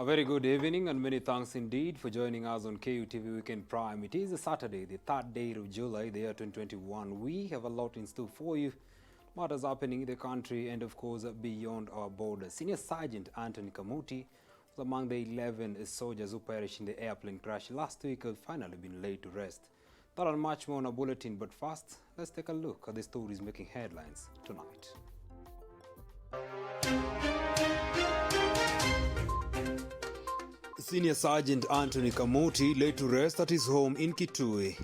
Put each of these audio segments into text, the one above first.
A very good evening and many thanks indeed for joining us on KUTV Weekend Prime. It is a Saturday, the 3rd day of July, the year 2021. We have a lot in store for you. Matters happening in the country and of course beyond our borders. Senior Sergeant Anthony Kamuti was among the 11 soldiers who perished in the airplane crash last week have finally been laid to rest. That and much more on our bulletin, but first, let's take a look at the stories making headlines tonight. Senior Sergeant Anthony Kamuti laid to rest at his home in Kitui.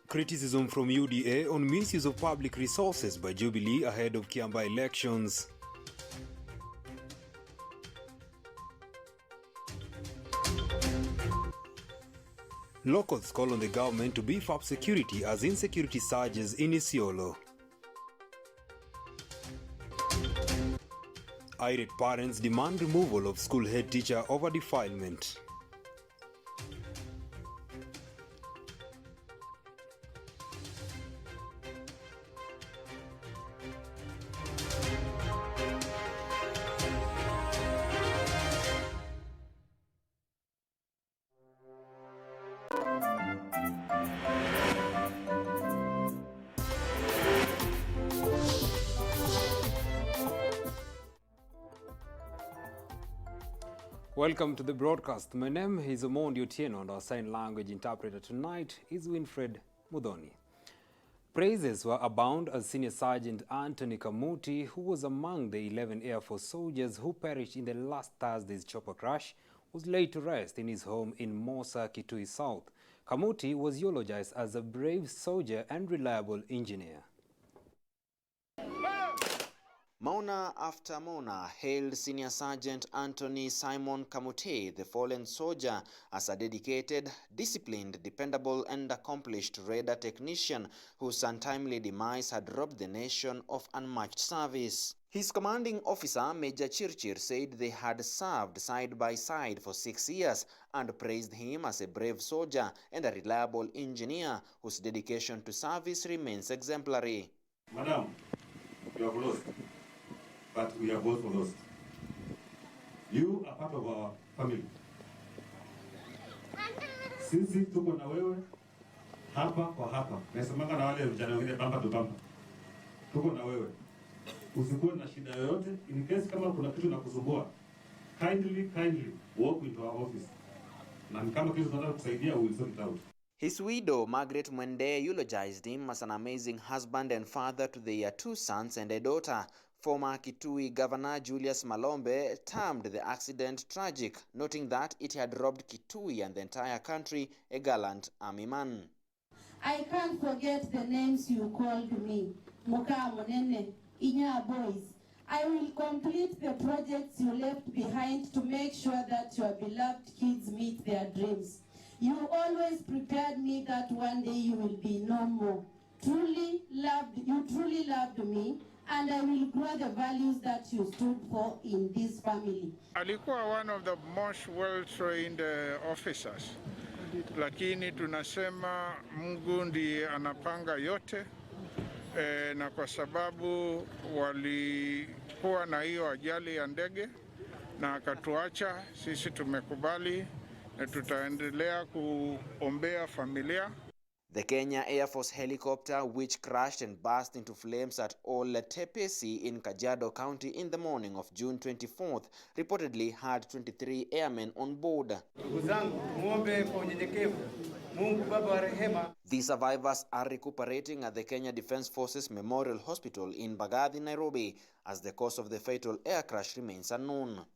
Criticism from UDA on misuse of public resources by Jubilee ahead of Kiamba elections. Locals call on the government to beef up security as insecurity surges in ISIOLO. Irate parents demand removal of school head teacher over defilement. Welcome to the broadcast. My name is Omondi Otieno and our sign language interpreter tonight is Winfred Mudhoni. Praises were abound as Senior Sergeant Anthony Kamuti, who was among the 11 Air Force soldiers who perished in the last Thursday's chopper crash, was laid to rest in his home in Mosa, Kitui South. Kamuti was eulogized as a brave soldier and reliable engineer. Mona after Mona hailed Senior Sergeant Anthony Simon Kamuti, the fallen soldier, as a dedicated, disciplined, dependable and accomplished radar technician whose untimely demise had robbed the nation of unmatched service. His commanding officer, Major Chirchir, said they had served side by side for 6 years and praised him as a brave soldier and a reliable engineer whose dedication to service remains exemplary. Madam, you have lost. But we have also lost. You are part of our family. Sisi tuko na wewe hapa kwa hapa. Nasemanga na wale vijana wengine bamba to bamba. Tuko na wewe. Usikuwe na shida yoyote. In case kama kuna kitu nakusumbua, kindly walk into our office. Na kama kitu tunataka kusaidia, we will sort it out. His widow, Margaret Mwende, eulogized him as an amazing husband and father to their 2 sons and a daughter. Former Kitui Governor Julius Malombe termed the accident tragic, noting that it had robbed Kitui and the entire country a gallant army man. I can't forget the names you called me. Muka Monene, Inya boys. I will complete the projects you left behind to make sure that your beloved kids meet their dreams. You always prepared me that one day you will be no more. You truly loved me, and I will grow the values that you stood for in this family. Alikuwa one of the most well-trained officers. Lakini tunasema Mungu ndiye anapanga yote, na kwa sababu walikuwa na hiyo ajali ya ndege na akatuacha, sisi tumekubali na tutaendelea kuombea familia. The Kenya Air Force helicopter, which crashed and burst into flames at Ole Tepesi in Kajiado County in the morning of June 24th, reportedly had 23 airmen on board. The survivors are recuperating at the Kenya Defence Forces Memorial Hospital in Bagathi, Nairobi, as the cause of the fatal air crash remains unknown.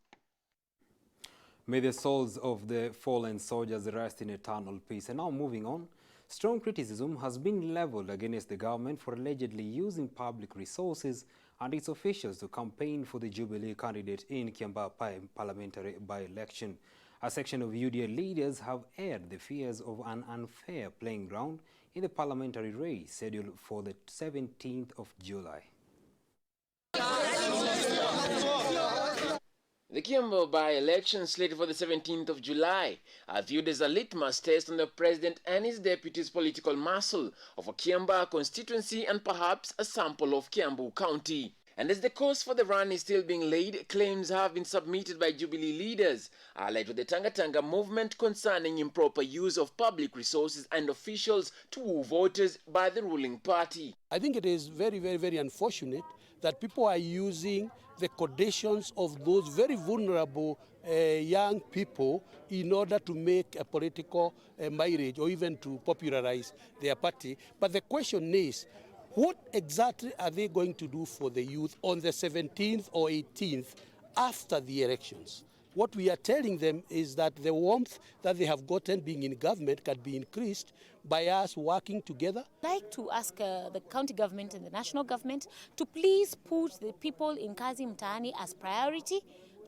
May the souls of the fallen soldiers rest in eternal peace. And now moving on. Strong criticism has been leveled against the government for allegedly using public resources and its officials to campaign for the Jubilee candidate in Kiamba parliamentary by-election. A section of UDA leaders have aired the fears of an unfair playing ground in the parliamentary race scheduled for the 17th of July. The Kiambu by-election slated for the 17th of July are viewed as a litmus test on the president and his deputy's political muscle of a Kiambu constituency and perhaps a sample of Kiambu County. And as the course for the run is still being laid, claims have been submitted by Jubilee leaders allied with the Tanga movement concerning improper use of public resources and officials to woo voters by the ruling party. I think it is very, very, very unfortunate that people are using the conditions of those very vulnerable young people in order to make a political mileage or even to popularize their party. But the question is, what exactly are they going to do for the youth on the 17th or 18th after the elections? What we are telling them is that the warmth that they have gotten being in government can be increased by us working together. I'd like to ask the county government and the national government to please put the people in Kazi Mtaani as priority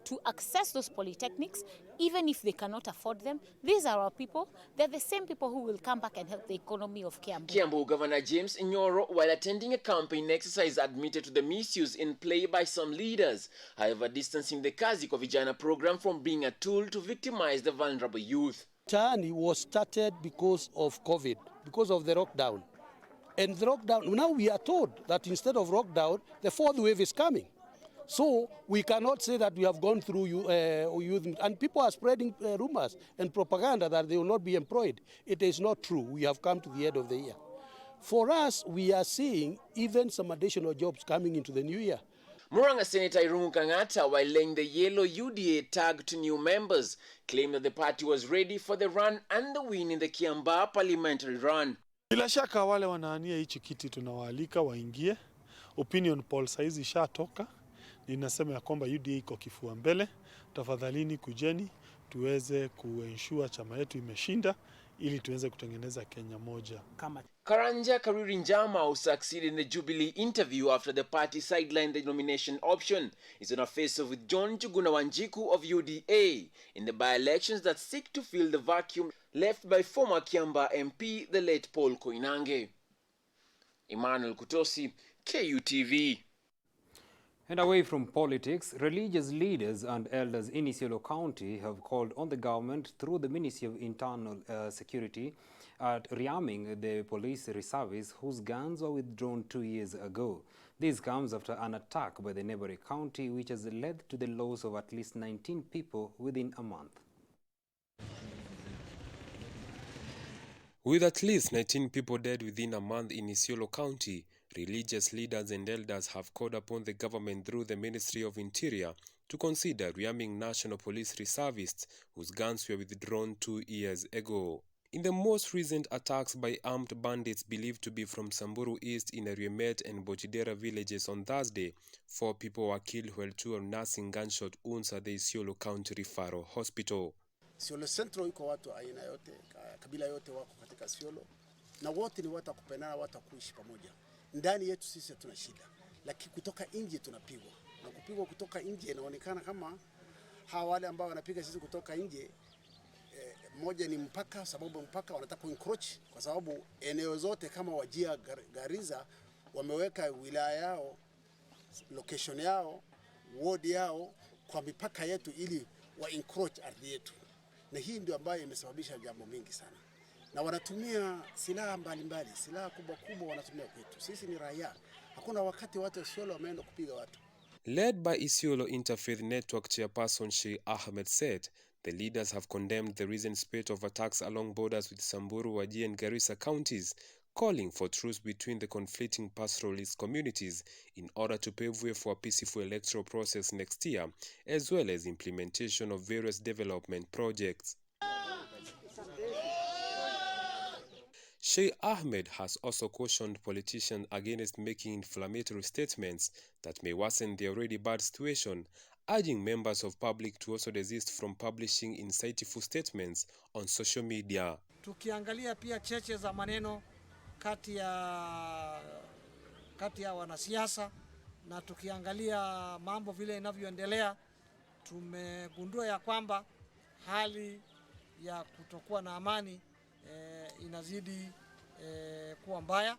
to access those polytechnics, even if they cannot afford them. These are our people. They're the same people who will come back and help the economy of Kiambu. Kiambu Governor James Nyoro, while attending a campaign exercise, admitted to the misuse in play by some leaders, however distancing the Kazi kwa Vijana program from being a tool to victimize the vulnerable youth. Mtaani was started because of COVID, because of the lockdown. And the lockdown, now we are told that instead of lockdown, the fourth wave is coming. So we cannot say that we have gone through youth, and people are spreading rumors and propaganda that they will not be employed. It is not true. We have come to the end of the year. For us, we are seeing even some additional jobs coming into the new year. Muranga Senator Irungu Kangata, while laying the yellow UDA tag to new members, claimed that the party was ready for the run and the win in the Kiambaa parliamentary run. Bila shaka wale wanaania hichi kiti tunawaalika waingie. Opinion poll saizi ishatoka. Ninasema ya kwamba UDA iko kifua mbele. Tafadhalini kujeni tuweze kuensure chama yetu imeshinda ili tuweze kutengeneza Kenya moja. Karanja Karuri Njama, who succeeded in the Jubilee interview after the party sidelined the nomination option, is on a face-off with John Njuguna Wanjiku of UDA in the by-elections that seek to fill the vacuum left by former Kiambaa MP, the late Paul Koinange. Emmanuel Kutosi, KUTV. And away from politics, religious leaders and elders in ISIOLO County have called on the government through the Ministry of Internal Security at rearming the police reservists whose guns were withdrawn 2 years ago. This comes after an attack by the neighboring county which has led to the loss of at least 19 people within a month. With at least 19 people dead within a month in ISIOLO County, religious leaders and elders have called upon the government through the Ministry of Interior to consider rearming National Police reservists whose guns were withdrawn 2 years ago. In the most recent attacks by armed bandits believed to be from Samburu East in Ariemet and Bochidera villages on Thursday, 4 people were killed while 2 were nursing gunshot wounds at the ISIOLO County Referral Hospital. ISIOLO Central iko watu aina yote, kabila yote wako katika ISIOLO, na wote ni watu kupendana, watu kuishi pamoja. Ndani yetu sisi hatuna shida, lakini kutoka nje tunapigwa. Na kupigwa kutoka nje inaonekana kama hawa wale ambao wanapiga sisi kutoka nje, moja ni mpaka, sababu mpaka wanataka kuencroach kwa sababu eneo zote kama Wajia Gariza wameweka wilaya yao, location yao, ward yao kwa mipaka yetu ili wa encroach ardhi yetu. Na hii ndio ambayo imesababisha jambo mingi sana. Na wanatumia silaha mbalimbali, silaha kubwa kubwa wanatumia kwetu. Sisi ni raia. Hakuna wakati watu wa ISIOLO wameenda kupiga watu. Led by ISIOLO Interfaith Network chairperson Sheikh Ahmed said, the leaders have condemned the recent spate of attacks along borders with Samburu, Wajir and Garissa counties, calling for truce between the conflicting pastoralist communities in order to pave way for a peaceful electoral process next year, as well as implementation of various development projects. Sheikh Ahmed has also cautioned politicians against making inflammatory statements that may worsen the already bad situation, urging members of public to also desist from publishing insightful statements on social media. Tukiangalia pia cheche za maneno kati ya wanasiasa na tukiangalia mambo vile inavyoendelea, tumegundua ya kwamba hali ya kutokuwa na amani inazidi kuwa mbaya.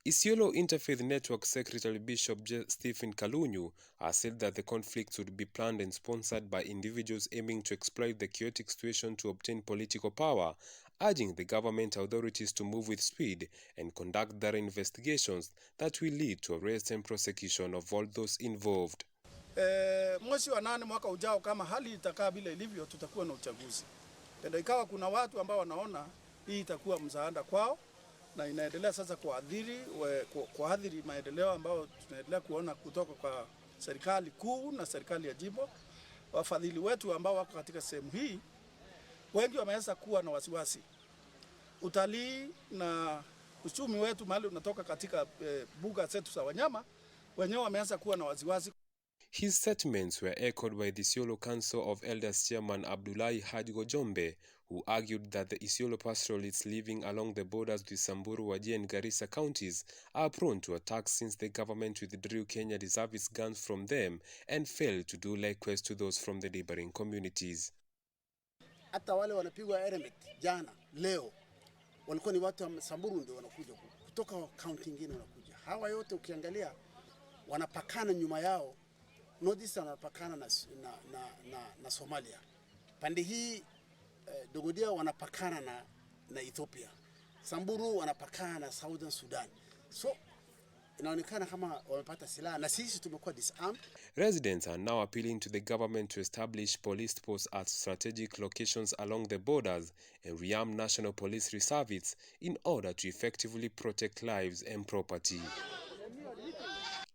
ISIOLO Interfaith Network Secretary Bishop Stephen Kalunyu has said that the conflicts would be planned and sponsored by individuals aiming to exploit the chaotic situation to obtain political power, urging the government authorities to move with speed and conduct thorough investigations that will lead to arrest and prosecution of all those involved. Mwezi wa 8 mwaka ujao, kama hali itakaa bila ilivyo, tutakuwa na uchaguzi. Ndio ikawa kuna watu ambao wanaona hii itakuwa msaada kwao na inaendelea sasa kuadhiri maendeleo ambayo tunaendelea kuona kutoka kwa serikali kuu na serikali ya jimbo. Wafadhili wetu ambao wako katika sehemu hii wengi wameanza kuwa na wasiwasi. Utalii na uchumi wetu mahali unatoka katika mbuga zetu za wanyama, wenyewe wameanza kuwa na wasiwasi. His sentiments were echoed by the ISIOLO Council of Elders Chairman Abdullahi Haji Gojombe, who argued that the ISIOLO pastoralists living along the borders with Samburu, Wajir and Garissa counties are prone to attacks since the government withdrew Kenya reservist guns from them and failed to do likewise to those from the neighboring communities. Hata wale wanapigwa Eremet jana leo walikuwa ni watu wa Samburu ndio wanakuja kutoka county nyingine wanakuja. Hawa yote ukiangalia wanapakana nyuma yao. Northeast wanapakana na Somalia. Pande hii Dogodia wanapakana na Ethiopia. Samburu wanapakana na Southern Sudan. So inaonekana kama wamepata silaha na sisi tumekuwa disarmed. Residents are now appealing to the government to establish police posts at strategic locations along the borders and rearm national police reservists in order to effectively protect lives and property.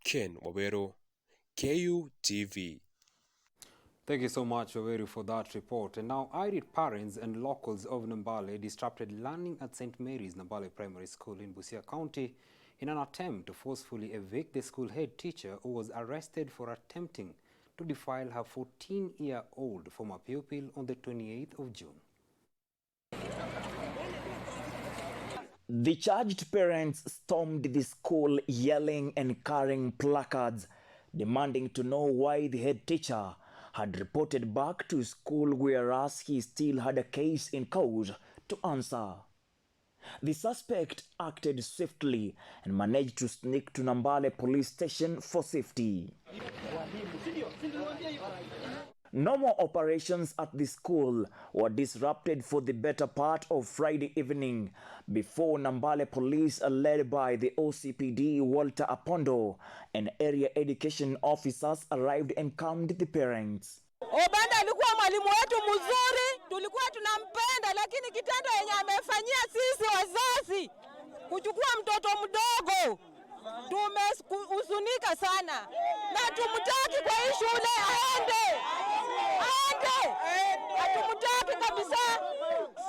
Ken Wabero, KUTV. Thank you so much, Waweru, for that report. And now, irate parents and locals of Nambale disrupted learning at St. Mary's Nambale Primary School in Busia County in an attempt to forcefully evict the school head teacher who was arrested for attempting to defile her 14-year-old former pupil on the 28th of June. The charged parents stormed the school yelling and carrying placards, demanding to know why the head teacher had reported back to school, whereas he still had a case in court to answer. The suspect acted swiftly and managed to sneak to Nambale police station for safety. Normal operations at the school were disrupted for the better part of Friday evening before Nambale police, led by the OCPD Walter Apondo and area education officers, arrived and calmed the parents. Obanda alikuwa mwalimu wetu mzuri, tulikuwa tunampenda, lakini kitendo yenye amefanyia sisi wazazi kuchukua mtoto mdogo tumehuzunika sana na tumtaki kwa hii shule aende. Hatumtaki kabisa.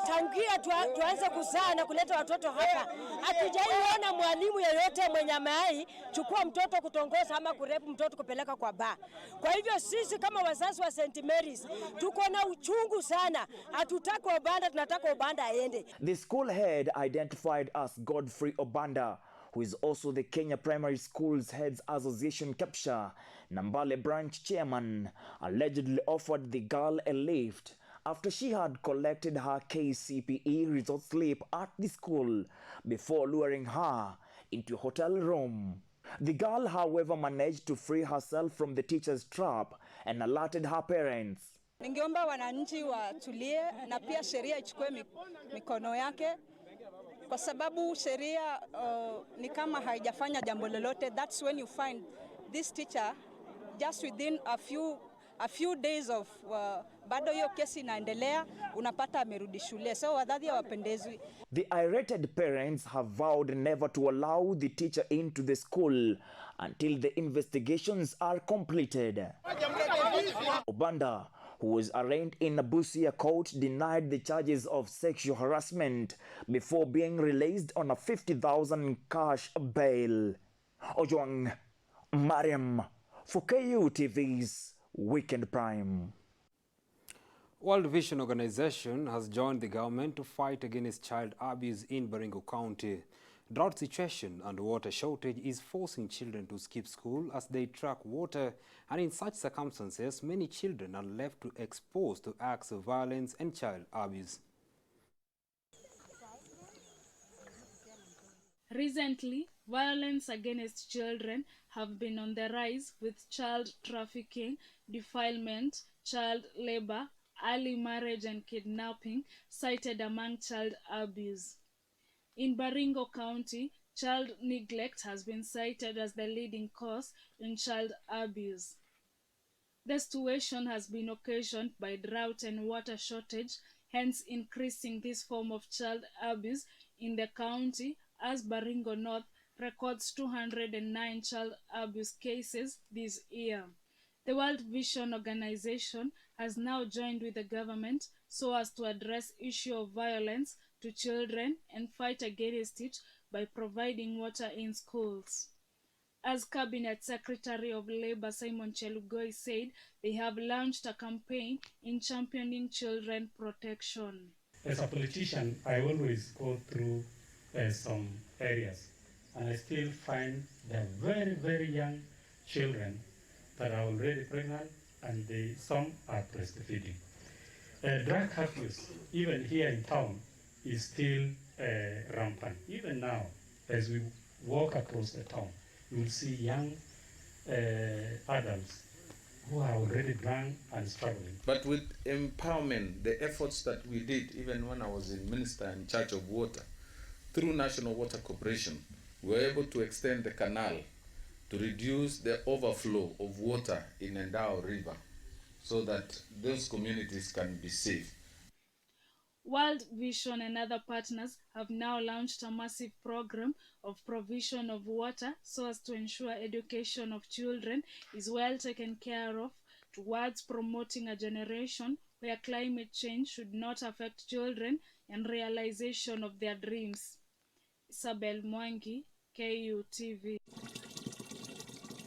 Tangia tuanze kuzaa na kuleta watoto hapa, hatujaiona mwalimu yeyote mwenye amai chukua mtoto kutongoza ama kurepu mtoto kupeleka kwa baa. Kwa hivyo sisi kama wazazi wa St. Mary's tuko na uchungu sana. Hatutaki Obanda, tunataka Obanda aende. The school head, identified as Godfrey Obanda, who is also the Kenya Primary Schools Heads Association CAPSHA Nambale branch chairman, allegedly offered the girl a lift after she had collected her KCPE result slip at the school before luring her into a hotel room. The girl, however, managed to free herself from the teacher's trap and alerted her parents. Ningeomba wananchi watulie na pia sheria ichukue mikono yake, kwa sababu sheria ni kama haijafanya jambo lolote. That's when you find this teacher just within a few days of bado hiyo kesi inaendelea, unapata amerudi shule. So wadadhi hawapendezwi. The irate parents have vowed never to allow the teacher into the school until the investigations are completed. Obanda, who was arraigned in a Busia court, denied the charges of sexual harassment before being released on a 50,000 cash bail. Ojwang Mariam for KUTV's Weekend Prime. World Vision Organization has joined the government to fight against child abuse in Baringo County. Drought situation and water shortage is forcing children to skip school as they track water, and in such circumstances, many children are left to exposed to acts of violence and child abuse. Recently, violence against children have been on the rise, with child trafficking, defilement, child labor, early marriage and kidnapping cited among child abuse. In Baringo County, child neglect has been cited as the leading cause in child abuse. The situation has been occasioned by drought and water shortage, hence increasing this form of child abuse in the county, as Baringo North records 209 child abuse cases this year. The World Vision Organization has now joined with the government so as to address issue of violence to children and fight against it by providing water in schools. As Cabinet Secretary of Labour Simon Chelugoi said, they have launched a campaign in championing children protection. As a politician, I always go through some areas, and I still find there are very, very young children that are already pregnant, and some are breastfeeding. Drug abuse, even here in town, is still rampant. Even now, as we walk across the town, you will see young adults who are already drunk and struggling. But with empowerment, the efforts that we did, even when I was in minister in charge of water, through National Water Corporation, we were able to extend the canal to reduce the overflow of water in Endao River so that those communities can be safe. World Vision and other partners have now launched a massive program of provision of water so as to ensure education of children is well taken care of, towards promoting a generation where climate change should not affect children and realization of their dreams. Isabel Mwangi, KUTV.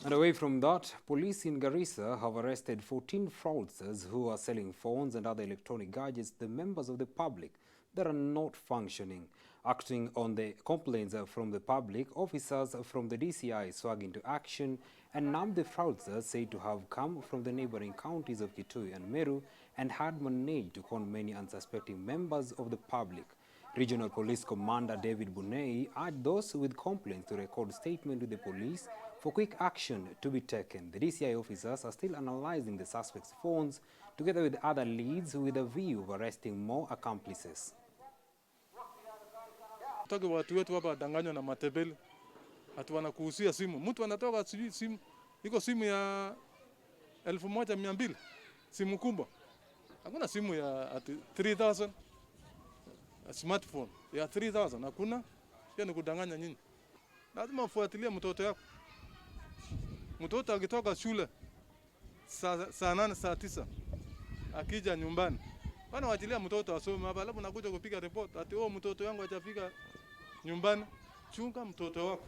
And away from that, police in Garissa have arrested 14 fraudsters who are selling phones and other electronic gadgets to members of the public that are not functioning. Acting on the complaints from the public, officers from the DCI swung into action and nabbed the fraudsters said to have come from the neighboring counties of Kitui and Meru and had managed to con many unsuspecting members of the public. Regional Police Commander David Bunei urged those with complaints to record statement with the police for quick action to be taken. The DCI officers are still analyzing the suspects' phones together with other leads with a view of arresting more accomplices. Toka watu wetu hapa danganywa na matebele. Atu wanakuhusia simu. Mtu anatoka simu. Iko simu ya 1200. Simu kubwa. Hakuna simu ya 3000. Smartphone ya 3000 hakuna. Hiyo ni kudanganya nyinyi. Lazima ufuatilie mtoto yako. Mtoto akitoka shule saa 8 saa 9 akija nyumbani, bana waachilia mtoto asome hapa, alafu nakuja kupiga report ati mtoto wangu hajafika nyumbani. Chunga mtoto wako.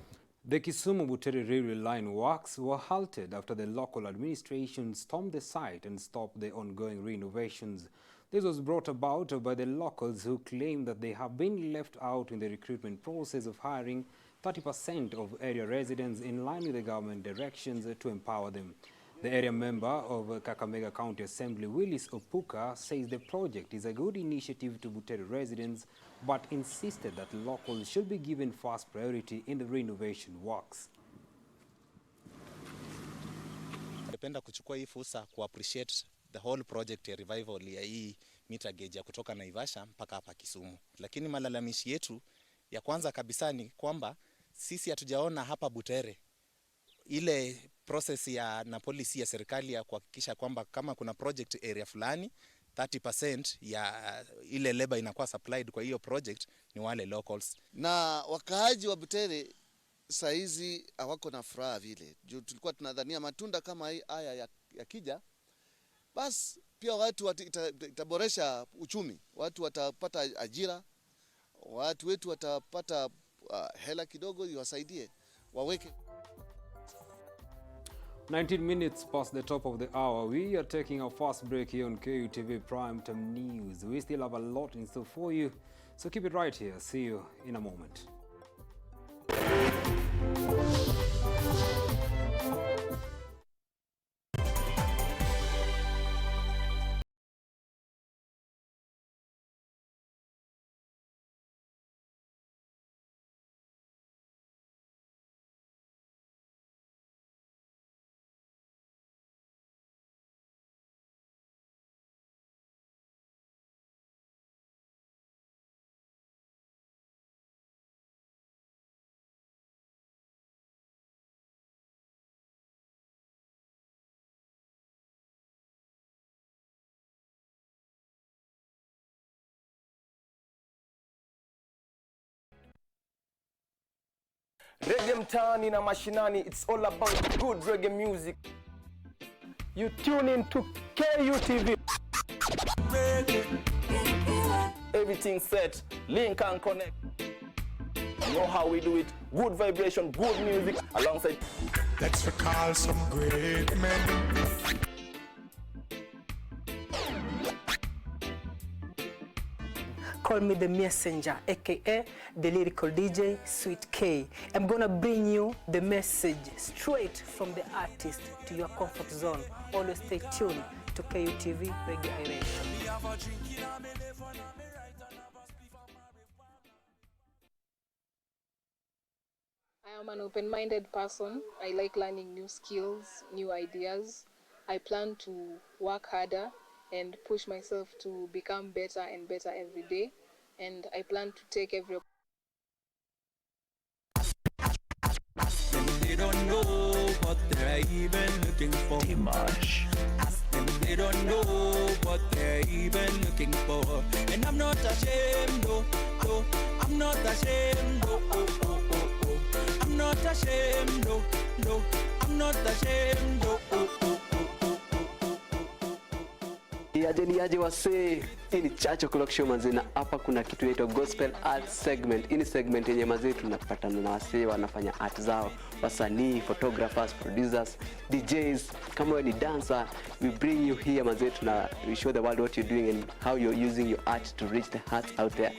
The Kisumu-Butere railway line works were halted after the local administration stormed the site and stopped the ongoing renovations. This was brought about by the locals who claim that they have been left out in the recruitment process of hiring 30% of area residents in line with the government directions to empower them. The area member of Kakamega County Assembly, Willis Opuka, says the project is a good initiative to Butere residents, but insisted that locals should be given first priority in the renovation works. Napenda kuchukua hii fursa ku appreciate the whole project ya revival ya hii meter gauge ya kutoka Naivasha mpaka hapa Kisumu. Lakini malalamishi yetu ya kwanza kabisa ni kwamba sisi hatujaona hapa Butere ile process na policy ya serikali ya kuhakikisha kwamba kama kuna project area fulani 30% ya ile labor inakuwa supplied kwa hiyo project ni wale locals. Na wakaaji wa Butere saizi hawako na furaha vile. Juu tulikuwa tunadhania matunda kama haya yakija, bas pia watu itaboresha uchumi. Watu watapata ajira, watu wetu watapata hela kidogo iwasaidie waweke. 19 minutes past the top of the hour. We are taking our first break here on KUTV Primetime News. We still have a lot in store for you, so keep it right here. See you in a moment. Reggae mtaani na mashinani, it's all about good reggae music. You tune in to KUTV. Everything set, link and connect. You know how we do it. Good vibration, good music alongside. Let's recall some great men. Call me the messenger, aka the lyrical DJ Sweet K. I'm gonna bring you the message straight from the artist to your comfort zone. Always stay tuned to KUTV Radio Iration. I am an open-minded person. I like learning new skills, new ideas. I plan to work harder and push myself to become better and better every day. And I plan to take every They don't know what they're even looking for. Dimash. Ask them, they don't know what they're even looking for. And I'm not ashamed, oh, oh. I'm not ashamed, oh, oh, oh, oh, oh. I'm not ashamed, oh, no. I'm not ashamed, oh, oh, oh, oh, oh, oh, oh. Niaje wase, hii ni Church O'Clock Show mazina. Hapa kuna kitu inaitwa Gospel Art Segment. Hii ni segment yenye mazee tunapatana na wase wanafanya art zao, wasanii, photographers, producers, DJs. Kama wewe ni dancer, we bring you here mazee, we show the world what you're doing and how you're using your art to reach the hearts out there.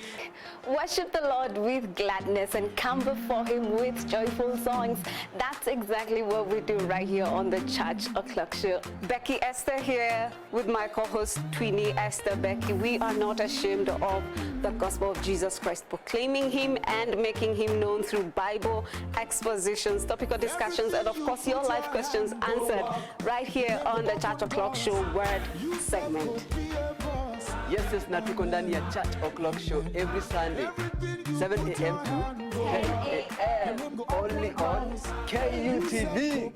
Worship the Lord with gladness and come before Him with joyful songs. That's exactly what we do right here on the Church O'Clock Show. Becky Esther here with my co-host Twinnie Esther Becky. We are not ashamed of the gospel of Jesus Christ, proclaiming Him and making Him known through Bible expositions, topical discussions, and of course your life questions answered right here on the Church O'Clock Show Word segment. Yes, na tuko ndani ya Church O'Clock Show every Sunday, 7 a.m. to 10 a.m. only on KUTV.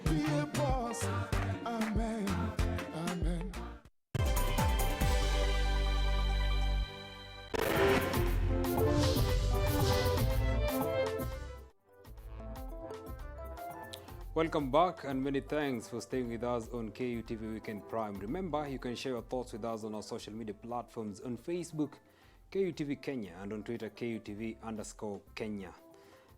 Welcome back and many thanks for staying with us on KUTV Weekend Prime. Remember, you can share your thoughts with us on our social media platforms on Facebook, KUTV Kenya, and on Twitter, KUTV_Kenya.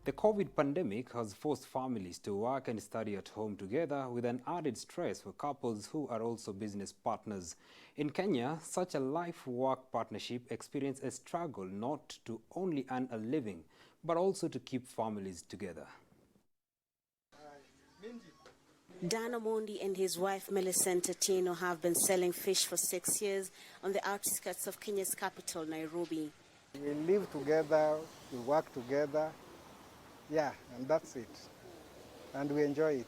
The COVID pandemic has forced families to work and study at home together with an added stress for couples who are also business partners. In Kenya, such a life-work partnership experiences a struggle not to only earn a living, but also to keep families together. Dan Omondi and his wife Millicent Otieno have been selling fish for 6 years on the outskirts of Kenya's capital, Nairobi. We live together, we work together, yeah, and that's it. And we enjoy it.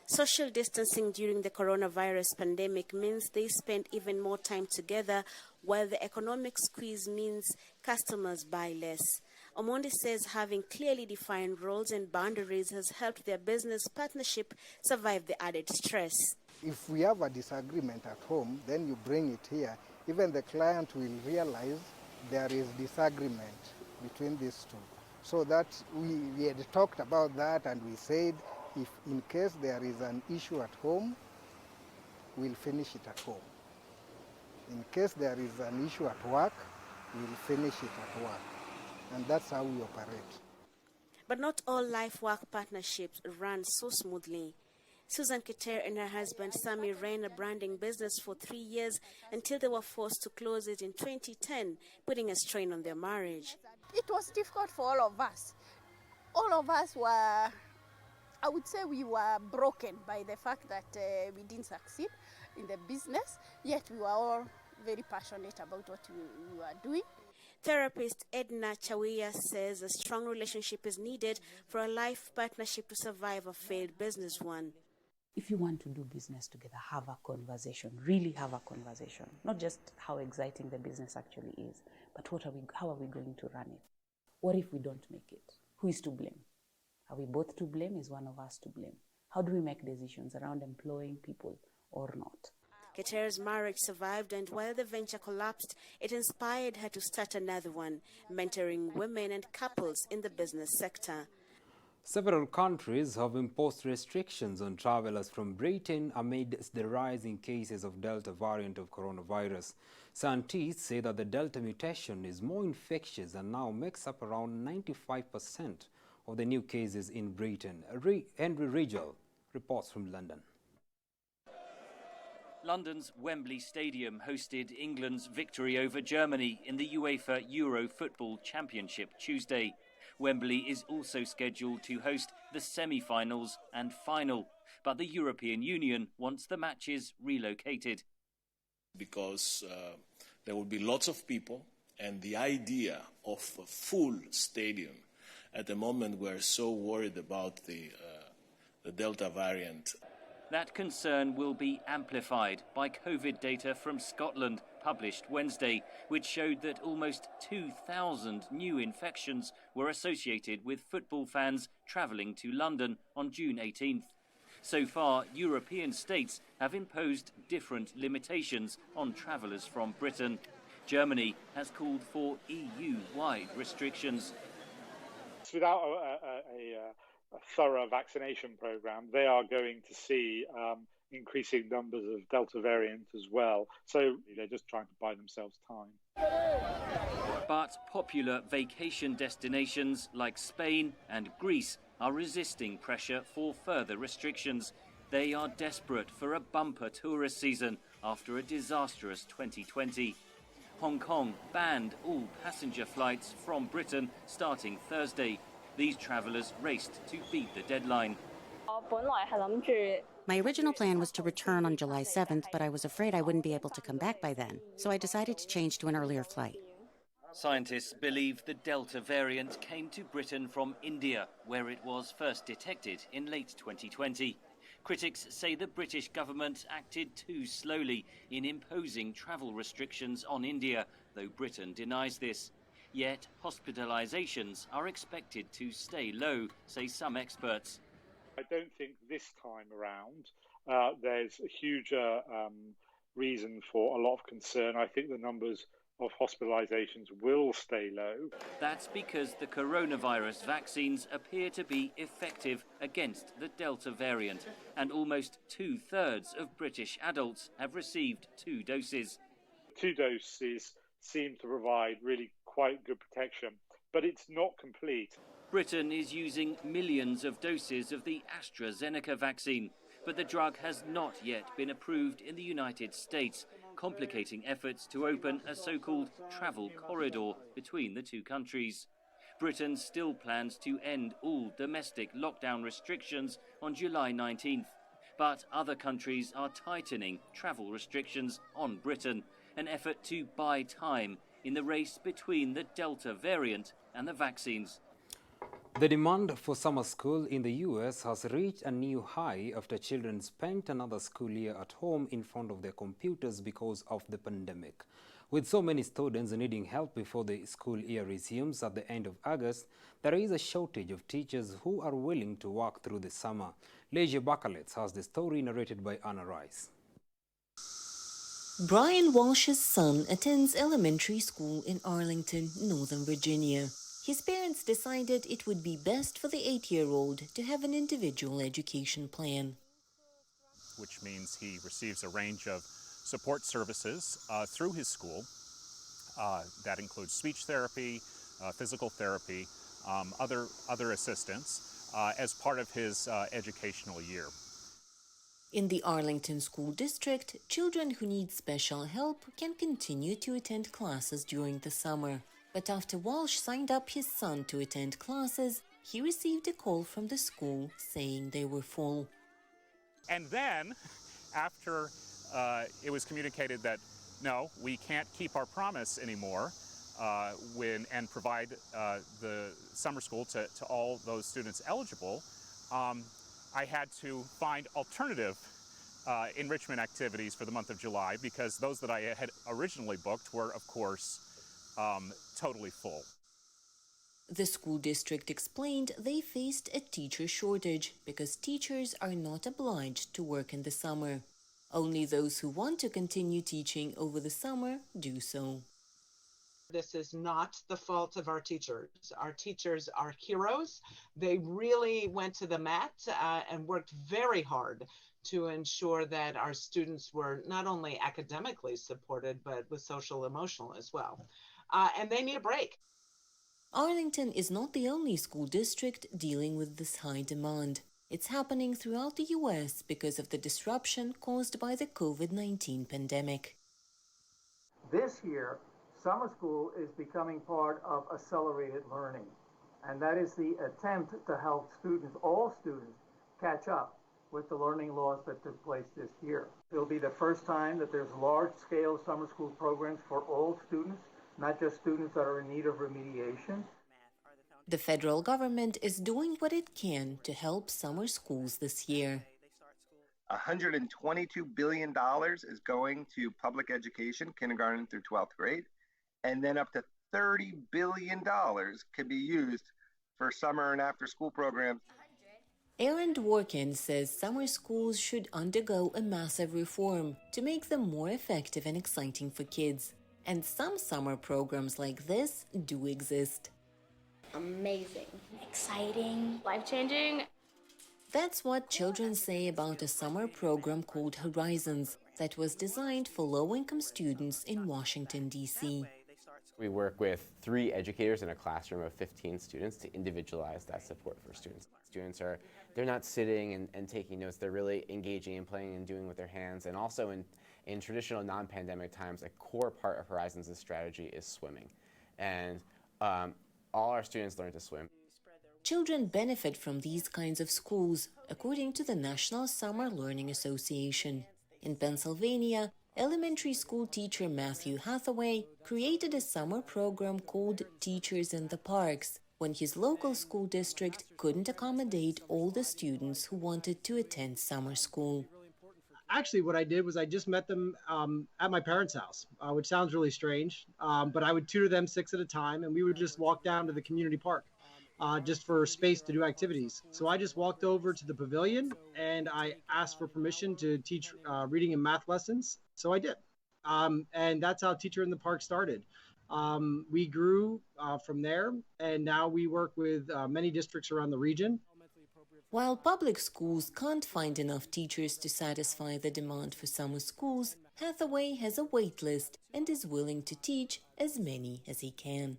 Social distancing during the coronavirus pandemic means they spend even more time together, while the economic squeeze means customers buy less. Omondi says having clearly defined roles and boundaries has helped their business partnership survive the added stress. If we have a disagreement at home, then you bring it here. Even the client will realize there is disagreement between these two. So that we had talked about that, and we said if in case there is an issue at home, we'll finish it at home. In case there is an issue at work, we'll finish it at work. And that's how we operate. But not all life-work partnerships run so smoothly. Susan Keter and her husband Sammy ran a branding business for 3 years until they were forced to close it in 2010, putting a strain on their marriage. It was difficult for all of us. All of us were, I would say we were broken by the fact that we didn't succeed in the business, yet we were all very passionate about what we were doing. Therapist Edna Chawia says a strong relationship is needed for a life partnership to survive a failed business one. If you want to do business together, have a conversation, really have a conversation. Not just how exciting the business actually is, but how are we going to run it? What if we don't make it? Who is to blame? Are we both to blame? Is one of us to blame? How do we make decisions around employing people or not? Keter's marriage survived, and while the venture collapsed, it inspired her to start another one, mentoring women and couples in the business sector. Several countries have imposed restrictions on travelers from Britain amid the rise in cases of Delta variant of coronavirus. Scientists say that the Delta mutation is more infectious and now makes up around 95% of the new cases in Britain. Henry Ridgell reports from London. London's Wembley Stadium hosted England's victory over Germany in the UEFA Euro Football Championship Tuesday. Wembley is also scheduled to host the semi-finals and final, but the European Union wants the matches relocated. Because there will be lots of people, and the idea of a full stadium, at the moment we're so worried about the Delta variant. That concern will be amplified by COVID data from Scotland, published Wednesday, which showed that almost 2,000 new infections were associated with football fans travelling to London on June 18th. So far, European states have imposed different limitations on travellers from Britain. Germany has called for EU-wide restrictions. Without a thorough vaccination program, they are going to see increasing numbers of Delta variant as well. So they're just trying to buy themselves time. But popular vacation destinations like Spain and Greece are resisting pressure for further restrictions. They are desperate for a bumper tourist season after a disastrous 2020. Hong Kong banned all passenger flights from Britain starting Thursday. These travellers raced to beat the deadline. My original plan was to return on July 7th, but I was afraid I wouldn't be able to come back by then, so I decided to change to an earlier flight. Scientists believe the Delta variant came to Britain from India, where it was first detected in late 2020. Critics say the British government acted too slowly in imposing travel restrictions on India, though Britain denies this. Yet hospitalisations are expected to stay low, say some experts. I don't think this time around there's a huge reason for a lot of concern. I think the numbers of hospitalisations will stay low. That's because the coronavirus vaccines appear to be effective against the Delta variant, and almost 2/3 of British adults have received 2 doses. 2 doses seem to provide really quite good protection, but it's not complete. Britain is using millions of doses of the AstraZeneca vaccine, but the drug has not yet been approved in the United States, complicating efforts to open a so-called travel corridor between the two countries. Britain still plans to end all domestic lockdown restrictions on July 19th, but other countries are tightening travel restrictions on Britain, an effort to buy time in the race between the Delta variant and the vaccines. The demand for summer school in the US has reached a new high after children spent another school year at home in front of their computers because of the pandemic. With so many students needing help before the school year resumes at the end of August, there is a shortage of teachers who are willing to work through the summer. Leisure Bakalets has the story narrated by Anna Rice. Brian Walsh's son attends elementary school in Arlington, Northern Virginia. His parents decided it would be best for the 8-year-old to have an individual education plan. Which means he receives a range of support services through his school. That includes speech therapy, physical therapy, other assistance as part of his educational year. In the Arlington School District, children who need special help can continue to attend classes during the summer. But after Walsh signed up his son to attend classes, he received a call from the school saying they were full. And then, after it was communicated that, no, we can't keep our promise anymore and provide the summer school to all those students eligible, I had to find alternative enrichment activities for the month of July because those that I had originally booked were, of course, totally full. The school district explained they faced a teacher shortage because teachers are not obliged to work in the summer. Only those who want to continue teaching over the summer do so. This is not the fault of our teachers. Our teachers are heroes. They really went to the mat and worked very hard to ensure that our students were not only academically supported, but with social emotional as well. And they need a break. Arlington is not the only school district dealing with this high demand. It's happening throughout the U.S. because of the disruption caused by the COVID-19 pandemic. This year, summer school is becoming part of accelerated learning, and that is the attempt to help students, all students, catch up with the learning loss that took place this year. It'll be the first time that there's large-scale summer school programs for all students, not just students that are in need of remediation. The federal government is doing what it can to help summer schools this year. $122 billion is going to public education, kindergarten through 12th grade, and then up to $30 billion can be used for summer and after school programs. Aaron Dworkin says summer schools should undergo a massive reform to make them more effective and exciting for kids. And some summer programs like this do exist. Amazing, exciting, life-changing. That's what children say about a summer program called Horizons that was designed for low-income students in Washington, D.C. We work with 3 educators in a classroom of 15 students to individualize that support for students. They're not sitting and taking notes, they're really engaging and playing and doing with their hands. And also in traditional non-pandemic times, a core part of Horizons' strategy is swimming. And all our students learn to swim. Children benefit from these kinds of schools, according to the National Summer Learning Association. In Pennsylvania, elementary school teacher Matthew Hathaway created a summer program called Teachers in the Parks when his local school district couldn't accommodate all the students who wanted to attend summer school. Actually, what I did was I just met them at my parents' house, which sounds really strange, but I would tutor them 6 at a time, and we would just walk down to the community park just for space to do activities. So I just walked over to the pavilion, and I asked for permission to teach reading and math lessons, so I did. And that's how Teacher in the Park started. We grew from there, and now we work with many districts around the region. While public schools can't find enough teachers to satisfy the demand for summer schools, Hathaway has a wait list and is willing to teach as many as he can.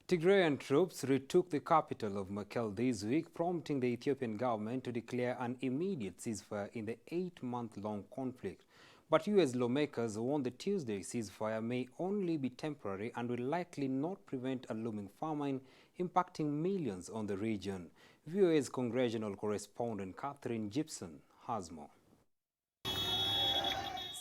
Tigrayan troops retook the capital of Mekelle this week, prompting the Ethiopian government to declare an immediate ceasefire in the 8-month-long conflict. But U.S. lawmakers warned the Tuesday ceasefire may only be temporary and will likely not prevent a looming famine impacting millions on the region. VOA's congressional correspondent Catherine Gibson has more.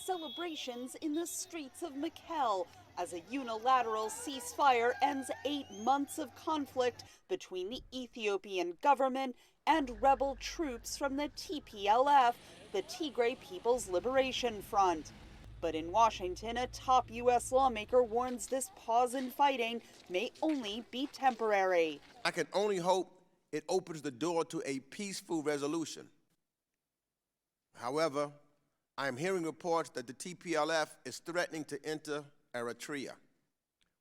Celebrations in the streets of Mekelle as a unilateral ceasefire ends 8 months of conflict between the Ethiopian government and rebel troops from the TPLF, the Tigray People's Liberation Front. But in Washington, a top U.S. lawmaker warns this pause in fighting may only be temporary. I can only hope it opens the door to a peaceful resolution. However, I am hearing reports that the TPLF is threatening to enter Eritrea,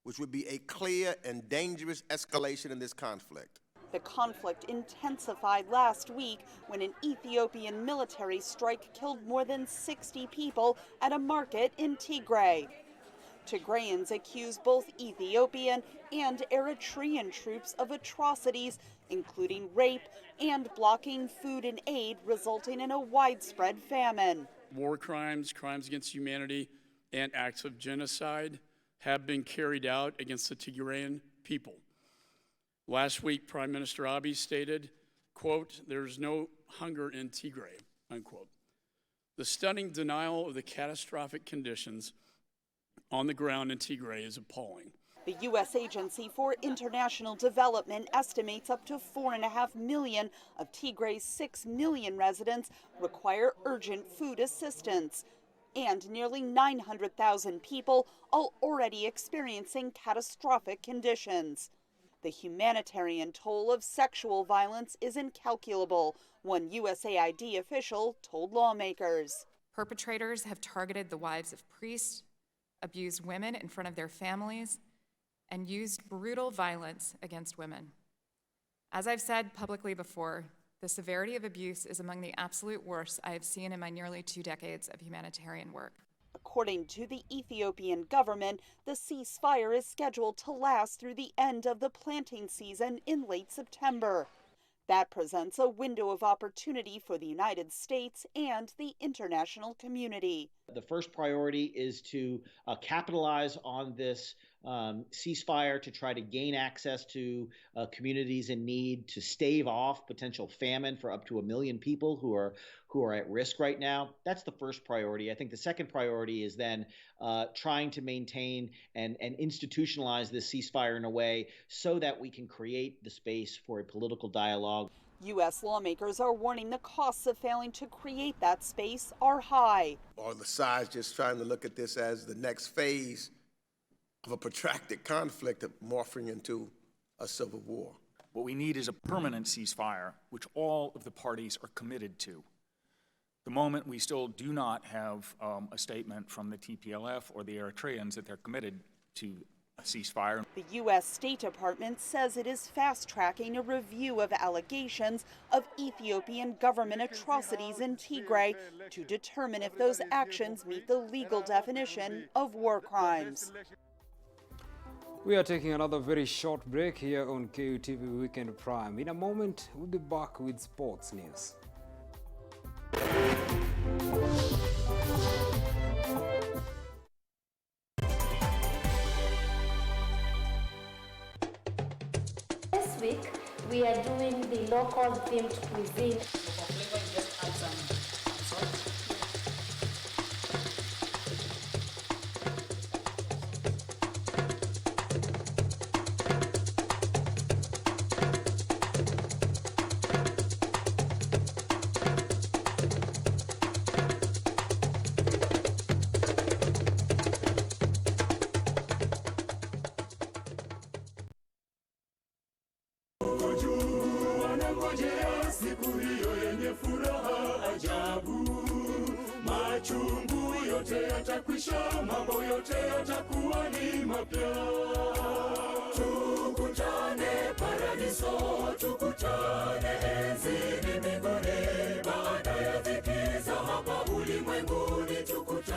which would be a clear and dangerous escalation in this conflict. The conflict intensified last week when an Ethiopian military strike killed more than 60 people at a market in Tigray. Tigrayans accuse both Ethiopian and Eritrean troops of atrocities, including rape and blocking food and aid, resulting in a widespread famine. War crimes, crimes against humanity, and acts of genocide have been carried out against the Tigrayan people. Last week, Prime Minister Abiy stated, quote, "There's no hunger in Tigray," unquote. The stunning denial of the catastrophic conditions on the ground in Tigray is appalling. The U.S. Agency for International Development estimates up to 4.5 million of Tigray's 6 million residents require urgent food assistance, and nearly 900,000 people are already experiencing catastrophic conditions. The humanitarian toll of sexual violence is incalculable, one USAID official told lawmakers. Perpetrators have targeted the wives of priests, abused women in front of their families, and used brutal violence against women. As I've said publicly before, the severity of abuse is among the absolute worst I have seen in my nearly 2 decades of humanitarian work. According to the Ethiopian government, the ceasefire is scheduled to last through the end of the planting season in late September. That presents a window of opportunity for the United States and the international community. The first priority is to capitalize on this ceasefire to try to gain access to communities in need, to stave off potential famine for up to 1 million people who are at risk right now. That's the first priority. I think the second priority is then trying to maintain and institutionalize this ceasefire in a way so that we can create the space for a political dialogue. U.S. lawmakers are warning the costs of failing to create that space are high. Or the sides just trying to look at this as the next phase of a protracted conflict morphing into a civil war. What we need is a permanent ceasefire, which all of the parties are committed to. At the moment, we still do not have a statement from the TPLF or the Eritreans that they're committed to a ceasefire. The U.S. State Department says it is fast-tracking a review of allegations of Ethiopian government atrocities in Tigray to determine if those actions meet the legal definition of war crimes. We are taking another very short break here on KUTV Weekend Prime. In a moment, we'll be back with sports news. This week, we are doing the local themed cuisine.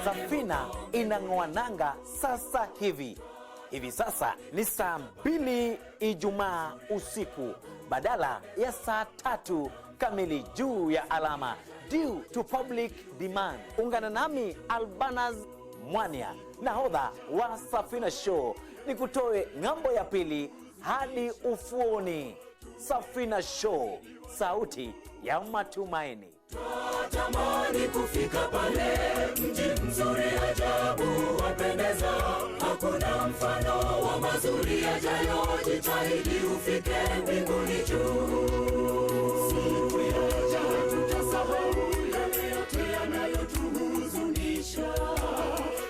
Safina inang'oa nanga sasa hivi. Hivi sasa ni saa 2 Ijumaa usiku badala ya saa 3 kamili juu ya alama, due to public demand. Ungana nami Albanas Mwania, nahodha wa Safina Show, nikutoe ng'ambo ya pili hadi ufuoni. Safina Show, sauti ya matumaini. Tamani kufika pale, mji mzuri ajabu wapendeza, hakuna mfano wa mazuri yajayo, jitahidi ufike mbinguni juu. Siku yaja tutasahau yale yote yanayotuhuzunisha,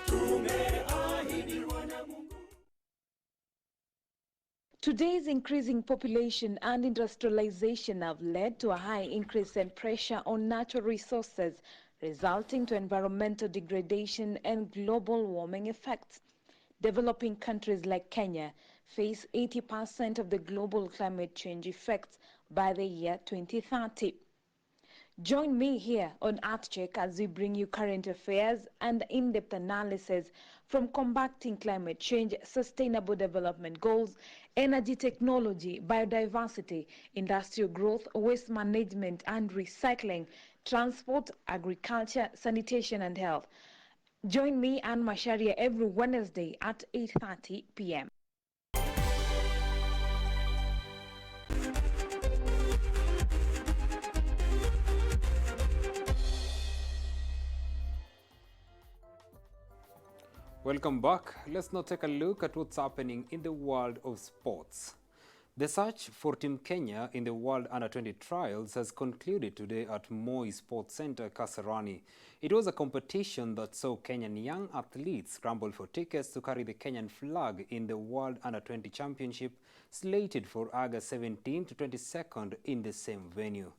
tumeahidiwa na Mungu. Today's increasing population and industrialization have led to a high increase in pressure on natural resources, resulting to environmental degradation and global warming effects. Developing countries like Kenya face 80% of the global climate change effects by the year 2030. Join me here on ArtCheck as we bring you current affairs and in-depth analysis from combating climate change, sustainable development goals, energy technology, biodiversity, industrial growth, waste management and recycling, transport, agriculture, sanitation and health. Join me and Masharia every Wednesday at 8:30 p.m. Welcome back. Let's now take a look at what's happening in the world of sports. The search for Team Kenya in the World Under-20 Trials has concluded today at Moi Sports Center, Kasarani. It was a competition that saw Kenyan young athletes scramble for tickets to carry the Kenyan flag in the World Under-20 Championship, slated for August 17 to 22nd in the same venue.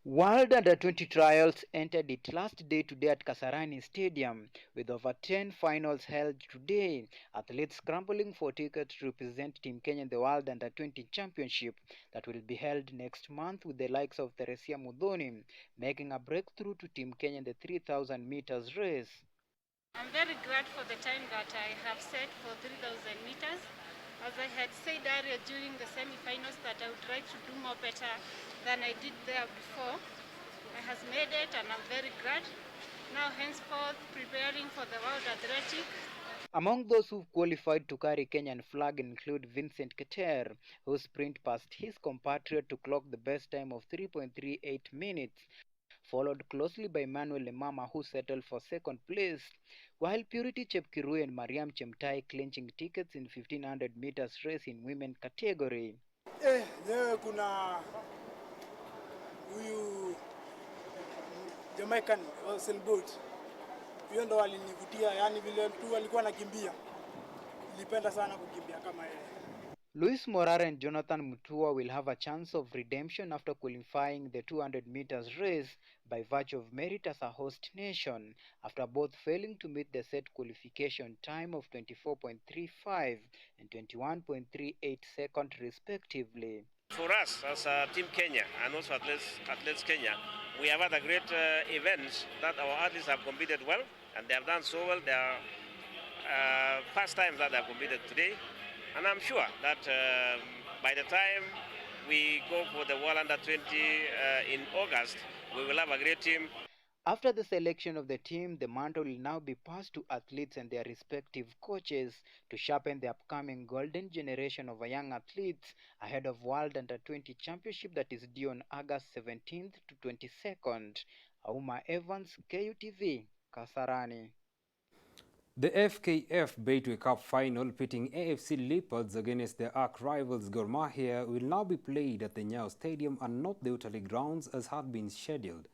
World Under-20 trials entered its last day today at Kasarani Stadium, with over 10 finals held today. Athletes scrambling for tickets to represent Team Kenya in the World Under-20 Championship that will be held next month, with the likes of Teresia Mudhoni making a breakthrough to Team Kenya in the 3,000 meters race. I'm very glad for the time that I have set for 3,000 meters. As I had said earlier during the semi-finals that I would try to do more better than I did there before. I has made it and I'm very glad. Now henceforth preparing for the World Athletic. Among those who qualified to carry Kenyan flag include Vincent Keter, who sprint past his compatriot to clock the best time of 3.38 minutes, followed closely by Manuel Lemama, who settled for second place, while Purity Chepkirui and Mariam Chemtai clinching tickets in 1500 meters race in women category. Leo kuna huyu Jamaican Usain Bolt. Hiyo ndo alinivutia, yani vile tu alikuwa anakimbia. Nilipenda sana kukimbia kama yeye. Luis Morara and Jonathan Mutua will have a chance of redemption after qualifying the 200 meters race by virtue of merit as a host nation, after both failing to meet the set qualification time of 24.35 and 21.38 seconds respectively. For us as Team Kenya and also Athletes Kenya, we have had a great event that our athletes have competed well, and they have done so well. They are first times that they have competed today. And I'm sure that by the time we go for the World Under-20 in August, we will have a great team. After the selection of the team, the mantle will now be passed to athletes and their respective coaches to sharpen the upcoming golden generation of young athletes ahead of World Under-20 Championship that is due on August 17th to 22nd. Auma Evans, KUTV, Kasarani. The FKF Betway Cup final pitting AFC Leopards against their arch-rivals Gor Mahia will now be played at the Nyayo Stadium and not the Utalii grounds as had been scheduled.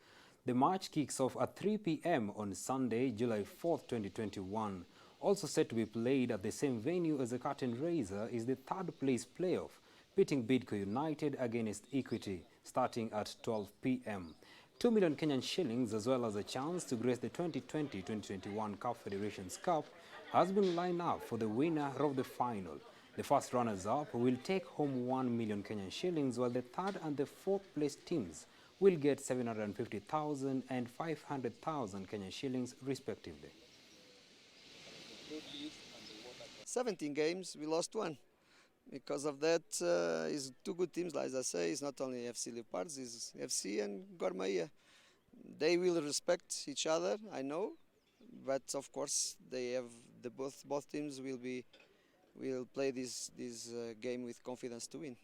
The match kicks off at 3 p.m. on Sunday, July 4th, 2021. Also set to be played at the same venue as the curtain raiser is the third-place playoff, pitting Bidco United against Equity, starting at 12 p.m. 2 million Kenyan shillings, as well as a chance to grace the 2020-2021 Cup Federations Cup, has been lined up for the winner of the final. The first runners-up will take home 1 million Kenyan shillings, while the third and the fourth place teams will get 750,000 and 500,000 Kenyan shillings respectively. 17 games, we lost one. Because of that, it's two good teams, as I say. It's not only FC Leopards, it's FC and Gor Mahia. They will respect each other, I know, but of course they have both teams will play this game with confidence to win.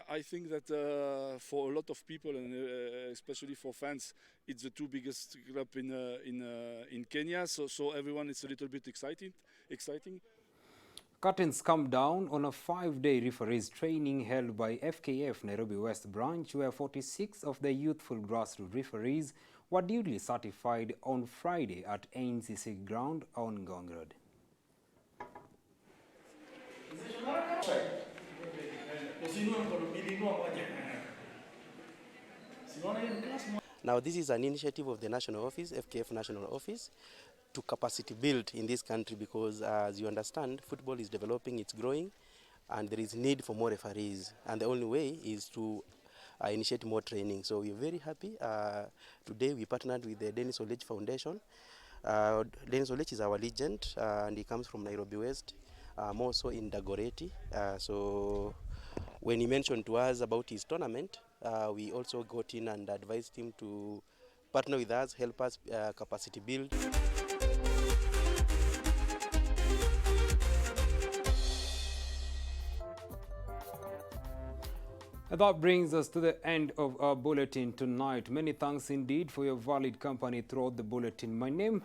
I think that for a lot of people and especially for fans, it's the two biggest club in Kenya. So everyone is a little bit exciting. Curtains come down on a 5-day referees training held by FKF Nairobi West branch, where 46 of the youthful grassroots referees were duly certified on Friday at NCC ground on Ngong Road. Now, this is an initiative of the national office, FKF national office, to capacity build in this country because, as you understand, football is developing, it's growing, and there is need for more referees. And the only way is to initiate more training. So we're very happy. Today we partnered with the Dennis Olech Foundation. Dennis Olech is our legend, and he comes from Nairobi West, more so in Dagoretti. So when he mentioned to us about his tournament, we also got in and advised him to partner with us, help us capacity build. That brings us to the end of our bulletin tonight. Many thanks indeed for your valid company throughout the bulletin. My name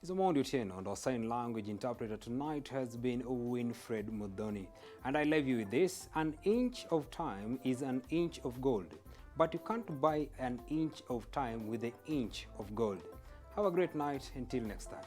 is Omondi Otieno, and our sign language interpreter tonight has been Winfred Mudhoni. And I leave you with this: an inch of time is an inch of gold, but you can't buy an inch of time with an inch of gold. Have a great night. Until next time.